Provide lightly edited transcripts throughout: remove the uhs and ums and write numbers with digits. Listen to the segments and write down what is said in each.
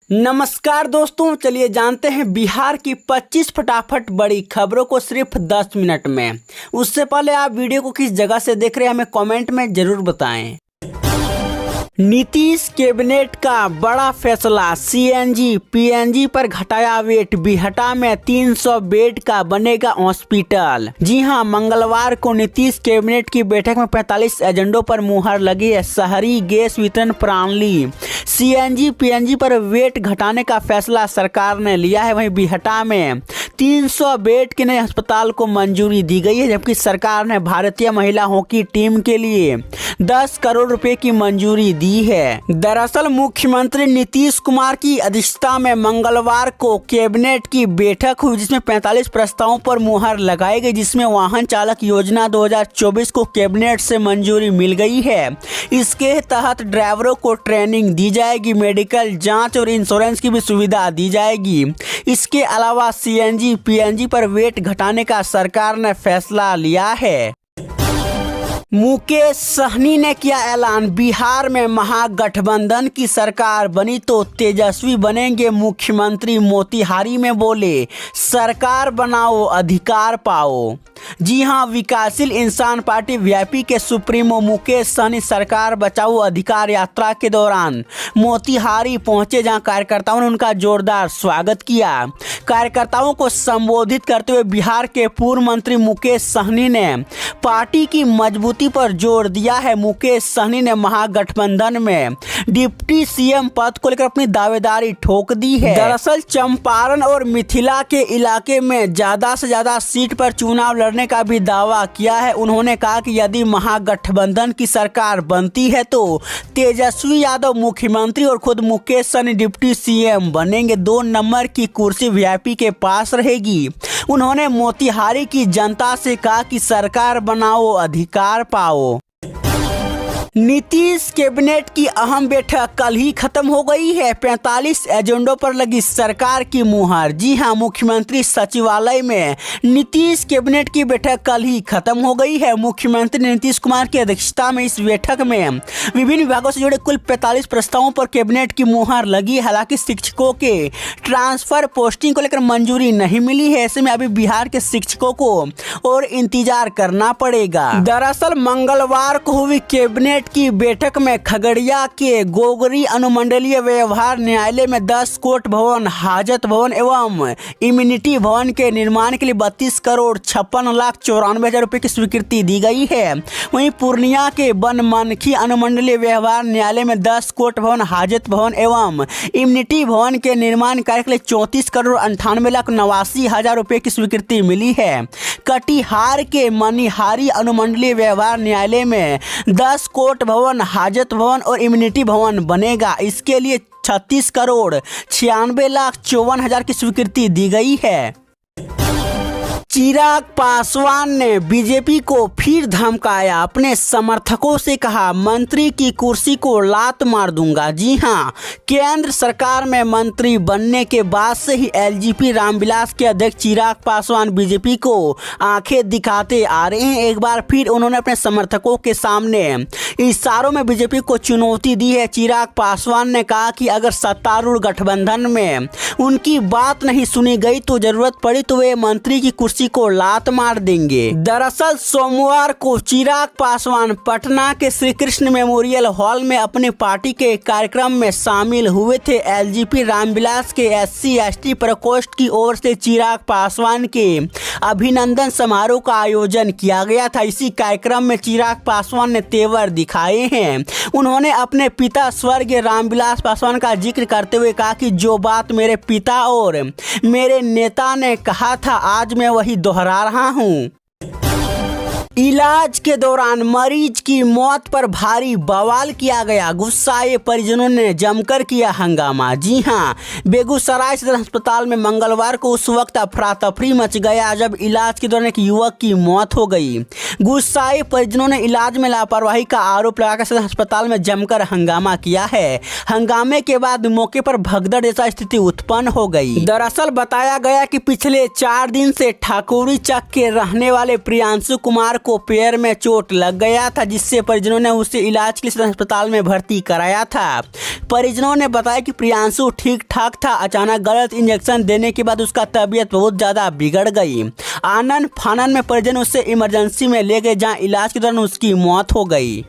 नमस्कार दोस्तों, चलिए जानते हैं बिहार की 25 फटाफट बड़ी खबरों को सिर्फ 10 मिनट में। उससे पहले आप वीडियो को किस जगह से देख रहे हैं हमें कमेंट में जरूर बताएं। नीतीश कैबिनेट का बड़ा फैसला, सीएनजी पीएनजी पर घटाया वेट, बिहटा में 300 बेड का बनेगा हॉस्पिटल। जी हां, मंगलवार को नीतीश कैबिनेट की बैठक में 45 एजेंडों पर मुहर लगी है। शहरी गैस वितरण प्रणाली, सीएनजी पीएनजी पर वेट घटाने का फैसला सरकार ने लिया है। वहीं बिहटा में 300 बेड के नए अस्पताल को मंजूरी दी गई है, जबकि सरकार ने भारतीय महिला हॉकी टीम के लिए 10 करोड़ रुपए की मंजूरी दी है। दरअसल मुख्यमंत्री नीतीश कुमार की अध्यक्षता में मंगलवार को कैबिनेट की बैठक हुई, जिसमें 45 प्रस्तावों पर मुहर लगाई गई, जिसमें वाहन चालक योजना 2024 को कैबिनेट से मंजूरी मिल गई है। इसके तहत ड्राइवरों को ट्रेनिंग दी जाएगी, मेडिकल जांच और इंश्योरेंस की भी सुविधा दी जाएगी। इसके अलावा सीएनजी पीएनजी पर वेट घटाने का सरकार ने फैसला लिया है। मुकेश सहनी ने किया ऐलान, बिहार में महागठबंधन की सरकार बनी तो तेजस्वी बनेंगे मुख्यमंत्री। मोतिहारी में बोले, सरकार बनाओ अधिकार पाओ। जी हां, विकासशील इंसान पार्टी वीआईपी के सुप्रीमो मुकेश सहनी सरकार बचाओ अधिकार यात्रा के दौरान मोतिहारी पहुंचे, जहां कार्यकर्ताओं ने उनका जोरदार स्वागत किया। कार्यकर्ताओं को संबोधित करते हुए बिहार के पूर्व मंत्री मुकेश सहनी ने पार्टी की मजबूती पर जोर दिया है। मुकेश सहनी ने महागठबंधन में डिप्टी सीएम पद को लेकर अपनी दावेदारी ठोक दी है। दरअसल चंपारण और मिथिला के इलाके में ज्यादा से ज्यादा सीट पर चुनाव लड़ने का भी दावा किया है। उन्होंने कहा कि यदि महागठबंधन की सरकार बनती है तो तेजस्वी यादव मुख्यमंत्री और खुद मुकेश सहनी डिप्टी सीएम बनेंगे। 2 नंबर की कुर्सी वीआईपी के पास रहेगी। उन्होंने मोतिहारी की जनता से कहा कि सरकार बनाओ अधिकार पाओ। नीतीश कैबिनेट की अहम बैठक कल ही खत्म हो गई है। 45 एजेंडों पर लगी सरकार की मुहर। जी हां, मुख्यमंत्री सचिवालय में नीतीश कैबिनेट की बैठक कल ही खत्म हो गई है। मुख्यमंत्री नीतीश कुमार की अध्यक्षता में इस बैठक में विभिन्न विभागों से जुड़े कुल 45 प्रस्तावों पर कैबिनेट की मुहर लगी। हालांकि शिक्षकों के ट्रांसफर पोस्टिंग को लेकर मंजूरी नहीं मिली है। ऐसे में अभी बिहार के शिक्षकों को और इंतजार करना पड़ेगा। दरअसल मंगलवार को हुई कैबिनेट की बैठक में खगड़िया के गोगरी अनुमंडलीय व्यवहार न्यायालय में 10 कोर्ट भवन, हाजत भवन एवं इम्यूनिटी भवन के निर्माण के लिए 32 करोड़ 56,94,000 रुपए की स्वीकृति दी गई है। वहीं पूर्णिया के बनमनखी अनुमंडलीय व्यवहार न्यायालय में 10 कोर्ट भवन, हाजत भवन एवं इम्यूनिटी भवन के निर्माण कार्य के लिए 34 करोड़ 98,89,000 रुपए की स्वीकृति मिली है। कटिहार के मनिहारी अनुमंडलीय व्यवहार न्यायालय में 10 कोर्ट भवन, हाजत भवन और इम्यूनिटी भवन बनेगा। इसके लिए 36 करोड़ 96,54,000 की स्वीकृति दी गई है। चिराग पासवान ने बीजेपी को फिर धमकाया, अपने समर्थकों से कहा मंत्री की कुर्सी को लात मार दूंगा। जी हां, केंद्र सरकार में मंत्री बनने के बाद से ही एलजेपी रामविलास के अध्यक्ष चिराग पासवान बीजेपी को आंखें दिखाते आ रहे हैं। एक बार फिर उन्होंने अपने समर्थकों के सामने इशारों में बीजेपी को चुनौती दी है। चिराग पासवान ने कहा कि अगर सत्तारूढ़ गठबंधन में उनकी बात नहीं सुनी गई तो जरूरत पड़ी तो वे मंत्री की कुर्सी को लात मार देंगे। दरअसल सोमवार को चिराग पासवान पटना के श्री कृष्ण मेमोरियल हॉल में अपनी पार्टी के कार्यक्रम में शामिल हुए थे। एलजेपी रामविलास के SC/ST प्रकोष्ठ की ओर से चिराग पासवान के अभिनंदन समारोह का आयोजन किया गया था। इसी कार्यक्रम में चिराग पासवान ने तेवर दिखाए हैं। उन्होंने अपने पिता स्वर्गीय रामविलास पासवान का जिक्र करते हुए कहा कि जो बात मेरे पिता और मेरे नेता ने कहा था, आज मैं वही दोहरा रहा हूं। इलाज के दौरान मरीज की मौत पर भारी बवाल किया गया, गुस्साए परिजनों ने जमकर किया हंगामा। जी हां, बेगूसराय सदर अस्पताल में मंगलवार को उस वक्त अफरा तफरी मच गया जब इलाज के दौरान एक युवक की मौत हो गई। गुस्साए परिजनों ने इलाज में लापरवाही का आरोप लगाकर सदर अस्पताल में जमकर हंगामा किया है। हंगामे के बाद मौके पर भगदड़ जैसा स्थिति उत्पन्न हो गई। दरअसल बताया गया कि पिछले 4 दिन से ठाकुरी चक के रहने वाले प्रियांशु कुमार को पैर में चोट लग गया था, जिससे परिजनों ने उसे इलाज के लिए अस्पताल में भर्ती कराया था। परिजनों ने बताया कि प्रियांशु ठीक ठाक था, अचानक गलत इंजेक्शन देने के बाद उसका तबीयत बहुत ज़्यादा बिगड़ गई। आनन फानन में परिजन उसे इमरजेंसी में ले गए, जहां इलाज के दौरान उसकी मौत हो गई।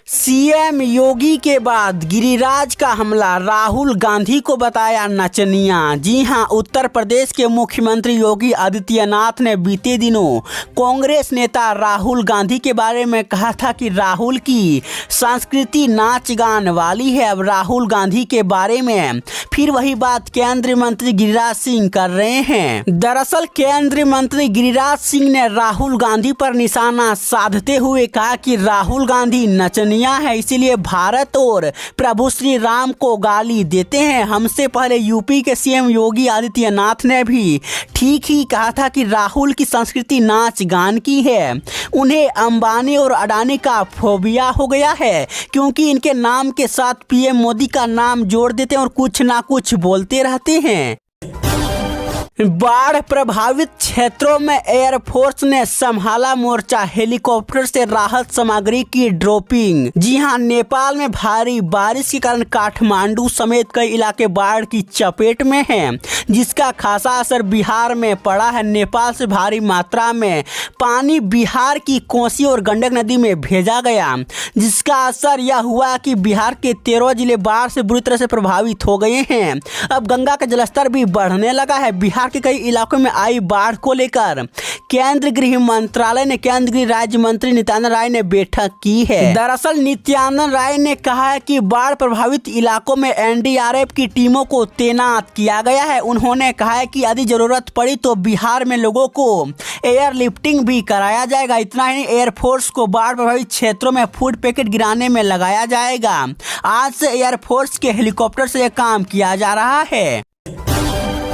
सीएम योगी के बाद गिरिराज का हमला, राहुल गांधी को बताया नचनिया। जी हां, उत्तर प्रदेश के मुख्यमंत्री योगी आदित्यनाथ ने बीते दिनों कांग्रेस नेता राहुल गांधी के बारे में कहा था कि राहुल की संस्कृति नाच गान वाली है। अब राहुल गांधी के बारे में फिर वही बात केंद्रीय मंत्री गिरिराज सिंह कर रहे हैं। दरअसल केंद्रीय मंत्री गिरिराज सिंह ने राहुल गांधी पर निशाना साधते हुए कहा कि राहुल गांधी नचनिया है, इसीलिए भारत और प्रभु श्री राम को गाली देते हैं। हमसे पहले यूपी के सीएम योगी आदित्यनाथ ने भी ठीक ही कहा था कि राहुल की संस्कृति नाच गान की है। उन्हें अंबानी और अडानी का फोबिया हो गया है, क्योंकि इनके नाम के साथ पीएम मोदी का नाम जोड़ देते हैं और कुछ ना कुछ बोलते रहते हैं। बाढ़ प्रभावित क्षेत्रों में एयरफोर्स ने संभाला मोर्चा, हेलीकॉप्टर से राहत सामग्री की ड्रॉपिंग। जी हां, नेपाल में भारी बारिश के कारण काठमांडू समेत कई इलाके बाढ़ की चपेट में हैं, जिसका खासा असर बिहार में पड़ा है। नेपाल से भारी मात्रा में पानी बिहार की कोसी और गंडक नदी में भेजा गया, जिसका असर यह हुआ कि बिहार के 13 जिले बाढ़ से बुरी तरह से प्रभावित हो गए हैं। अब गंगा का जलस्तर भी बढ़ने लगा है। बिहार के कई इलाकों में आई बाढ़ को लेकर केंद्रीय गृह मंत्रालय ने केंद्रीय गृह राज्य मंत्री नित्यानंद राय ने बैठक की है। दरअसल नित्यानंद राय ने कहा है कि बाढ़ प्रभावित इलाकों में एनडीआरएफ की टीमों को तैनात किया गया है। उन्होंने कहा है कि यदि जरूरत पड़ी तो बिहार में लोगों को एयर लिफ्टिंग भी कराया जाएगा। इतना ही नहीं, एयरफोर्स को बाढ़ प्रभावित क्षेत्रों में फूड पैकेट गिराने में लगाया जाएगा। आज से एयरफोर्स के हेलीकॉप्टर से यह काम किया जा रहा है।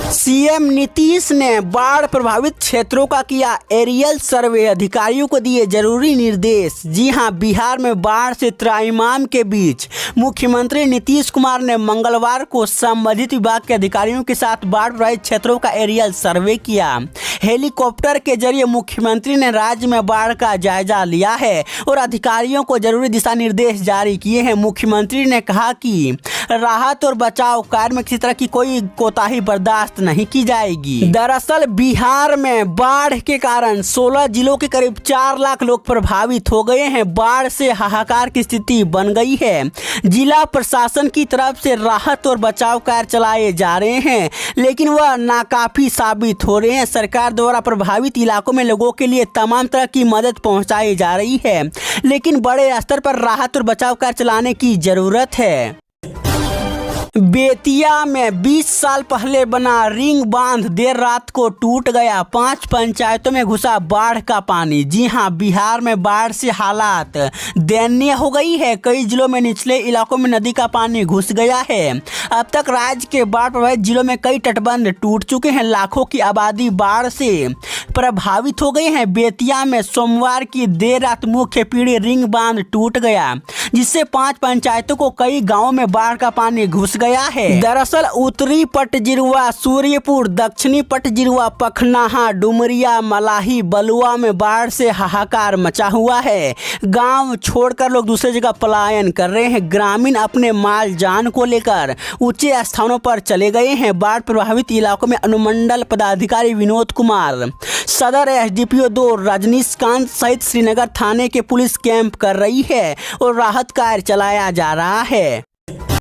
सीएम नीतीश ने बाढ़ प्रभावित क्षेत्रों का किया एरियल सर्वे, अधिकारियों को दिए जरूरी निर्देश। जी हां, बिहार में बाढ़ से त्राहिमाम के बीच मुख्यमंत्री नीतीश कुमार ने मंगलवार को संबंधित विभाग के अधिकारियों के साथ बाढ़ प्रभावित क्षेत्रों का एरियल सर्वे किया। हेलीकॉप्टर के जरिए मुख्यमंत्री ने राज्य में बाढ़ का जायजा लिया है और अधिकारियों को जरूरी दिशा निर्देश जारी किए हैं। मुख्यमंत्री ने कहा कि राहत और बचाव कार्य में किसी तरह की कोई कोताही बर्दाश्त नहीं की जाएगी। दरअसल बिहार में बाढ़ के कारण 16 जिलों के करीब 4 लाख लोग प्रभावित हो गए हैं। बाढ़ से हाहाकार की स्थिति बन गई है। जिला प्रशासन की तरफ से राहत और बचाव कार्य चलाए जा रहे हैं, लेकिन वह नाकाफी साबित हो रहे हैं। सरकार द्वारा प्रभावित इलाकों में लोगों के लिए तमाम तरह की मदद पहुंचाई जा रही है, लेकिन बड़े स्तर पर राहत और बचाव कार्य चलाने की जरूरत है। बेतिया में 20 साल पहले बना रिंग बांध देर रात को टूट गया। 5 पंचायतों में घुसा बाढ़ का पानी। जी हां, बिहार में बाढ़ से हालात दयनीय हो गई है। कई जिलों में निचले इलाकों में नदी का पानी घुस गया है। अब तक राज्य के बाढ़ प्रभावित जिलों में कई तटबंध टूट चुके हैं। लाखों की आबादी बाढ़ से प्रभावित हो गई है। बेतिया में सोमवार की देर रात मुख्य पीढ़ी रिंग बांध टूट गया, जिससे 5 पंचायतों को कई गांवों में बाढ़ का पानी घुस गया है। दरअसल उत्तरी पटजिरवा, सूर्यपुर, दक्षिणी पटजिरवा, पखनाहा, डुमरिया, मलाही, बलुआ में बाढ़ से हाहाकार मचा हुआ है। गांव छोड़कर लोग दूसरी जगह पलायन कर रहे हैं। ग्रामीण अपने माल जान को लेकर ऊंचे स्थानों पर चले गए हैं। बाढ़ प्रभावित इलाकों में अनुमंडल पदाधिकारी विनोद कुमार, सदर एसडीपीओ 2 रजनीकांत सहित श्रीनगर थाने के पुलिस कैंप कर रही है और राहत कार्य चलाया जा रहा है।